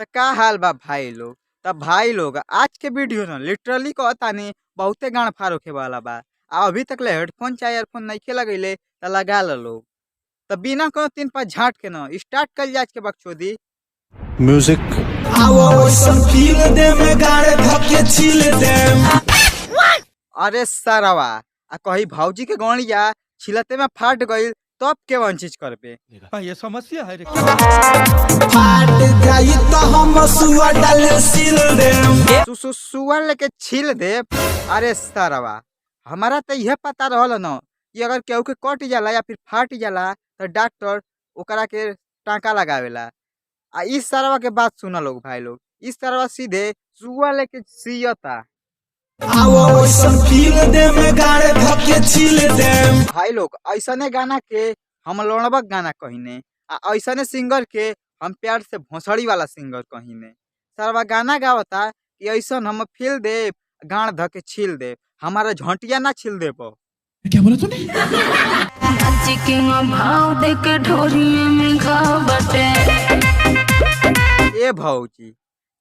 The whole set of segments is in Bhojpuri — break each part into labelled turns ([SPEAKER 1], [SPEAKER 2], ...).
[SPEAKER 1] तो का हाल बा भाई लोग। तब भाई लोग आज के वीडियो न लिटरली कहता नहीं बहुते गाड़ फाड़ होखे वाला बा। अभी तक ले हेडफोन चाहे ईयरफोन नहीं लगेले तो लगा लो लोग। तो बिना कोनो तीन पर झाट के न स्टार्ट कर आज के बकचोदी
[SPEAKER 2] म्यूजिक
[SPEAKER 1] अरे सरवा आ कही भौजी के गौड़िया छिलते में फाट गई तब के वन चीज करबे।
[SPEAKER 2] ये समस्या है
[SPEAKER 1] सुअर लेके छील दे। अरे सरवा हमारा तो यह पता रहल न कि अगर केहू के कट जाला या फिर फाट जाला तो डॉक्टर ओकरा के टाँका लगावेला। आ इस सरवा के बात सुना लोग भाई लोग, इस सरवा सीधे सुअर लेके सियता। भाई लोग ऐसने गाना के हम लोणबक गाना कहीने आ ऐसने सिंगर के हम प्यार से भोसड़ी वाला सिंगर कहीने। सरवा गाना गावता कि ऐसन हम फील दे गाड़ धके छील दे, हमारा झंटिया ना छील दे पो।
[SPEAKER 2] क्या बोला तूने?
[SPEAKER 1] ए भौजी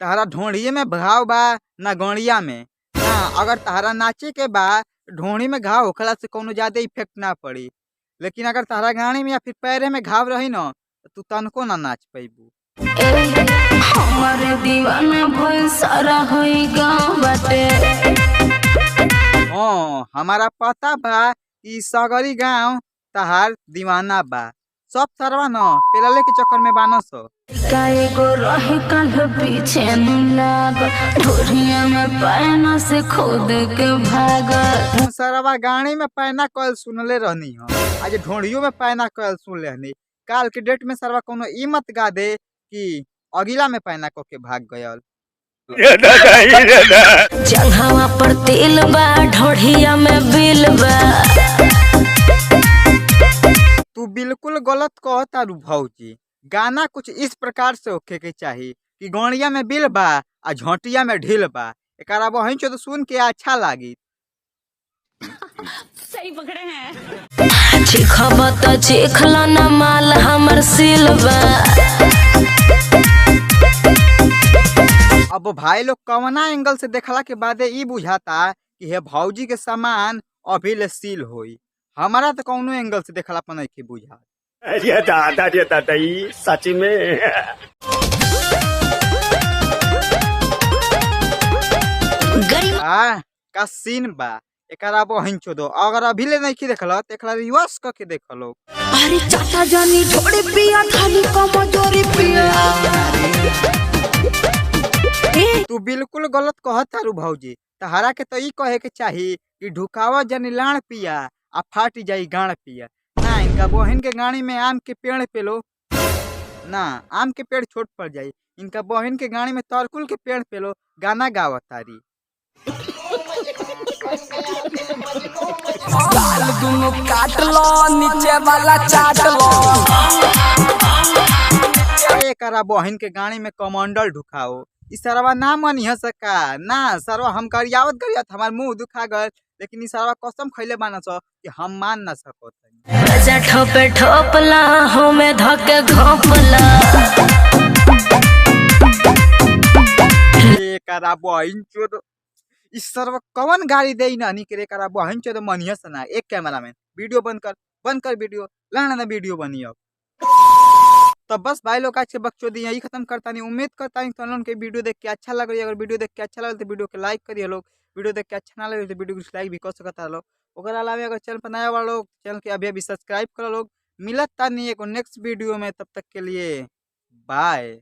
[SPEAKER 1] तहरा ढोड़िए में भाव बा ना गौड़िया में ना। अगर तहरा नाचे के बा ढोड़ी में घाव होखला से कोनो ज्यादा इफेक्ट ना पड़ी, लेकिन अगर तहरा गाड़ी में या फिर पैरे में घाव रही न तो तू तनको ना नाच पैबू।
[SPEAKER 3] हमारे दीवाना भइल सारा होई गाँव बाटे।
[SPEAKER 1] हाँ हमारा पता बा कि सगरी गांव तहार दीवाना बा। सब सरवा न पेलले के चक्कर में बानस।
[SPEAKER 3] काहे को रहे कल पीछे न लागल, ढोरिया में पैना से खोद के भागल।
[SPEAKER 1] सरवा गाड़ी में पैना कल सुनले रहनी हो, आज ढोड़ियों में पैना कल सुन लेनी। काल के डेट में सरवा कोनो ई मत गा दे कि अगिला में पैना को के भाग गयल।
[SPEAKER 3] जंघवा पर तेल बा ढोढ़िया में बिल बा।
[SPEAKER 1] तू बिल्कुल गलत कहता रू भौजी। गाना कुछ इस प्रकार से होखे के चाहिए कि गौड़िया में बिल बा आ झोटिया में ढील बा। एकरा बहिन तो सुन के अच्छा लागी।
[SPEAKER 3] सही पकड़े हैं। चिखबा त चिखला न माल हमर सिलबा।
[SPEAKER 1] अब भाई लोग कवना एंगल से देखला के बाद ई बुझाता कि हे भौजी के सामान अभी ले सील होई। हमारा तो कौनो एंगल से देखला पर नहीं बुझा।
[SPEAKER 4] अरे दादा सच में
[SPEAKER 1] का सीन बा। एकरा बहिन चोदो अगर अभी ले नहीं देखला तो एकरा रिवर्स करके देखलो।
[SPEAKER 3] अरे चाचा जानी थोड़ी पिया खाली कमजोरी पिया।
[SPEAKER 1] तू बिल्कुल गलत कहता रू भौजी। तहरा के तो ई कहे के चाहिए कि ढुकावा जनी लाड़ पिया आ फाटी जाई गाड़ पिया ना। इनका बहन के गाड़ी में आम के पेड़ पे लो ना, आम के पेड़ छोट पड़ जाई। इनका बहन के गाड़ी में तरकुल के पेड़ पे लो गाना गावत तारी।
[SPEAKER 5] काट लो नीचे वाला चाट लो।
[SPEAKER 1] एकरा बहन के गाड़ी में कमंडल ढुकाओ। इस सरवा ना मनिह सका ना। सरवा हम गरियावत हमार मुंह दुखा गल, लेकिन इस सरवा कसम खैले बानस कि हम मान ना सकत।
[SPEAKER 3] राजा ठोपे ठोपला हमें धके घोपला।
[SPEAKER 1] एकरा बहिन चोद इस सरवा कवन गाड़ी देई ना नी करे। एकरा बहिन चोद मनिह सना। एक कैमरामैन वीडियो बंद कर वीडियो लाना ना वीडियो बनी अब। तो बस भाई लोग आज के बकचोदी यही खत्म करता नहीं। उम्मीद करता हूँ तुम लोगों के वीडियो देख के अच्छा लग रही है। अगर वीडियो देख के अच्छा लगे तो वीडियो के लाइक करिए लोग। वीडियो देख के अच्छा ना लगे तो वीडियो को डिसलाइक भी कर सकता है लोग। अगर अलावा अगर चैनल पर नया वाला लोग चैनल के अभी अभी सब्सक्राइब करो लोग। मिलता नहीं एक नेक्स्ट वीडियो में, तब तक के लिए बाय।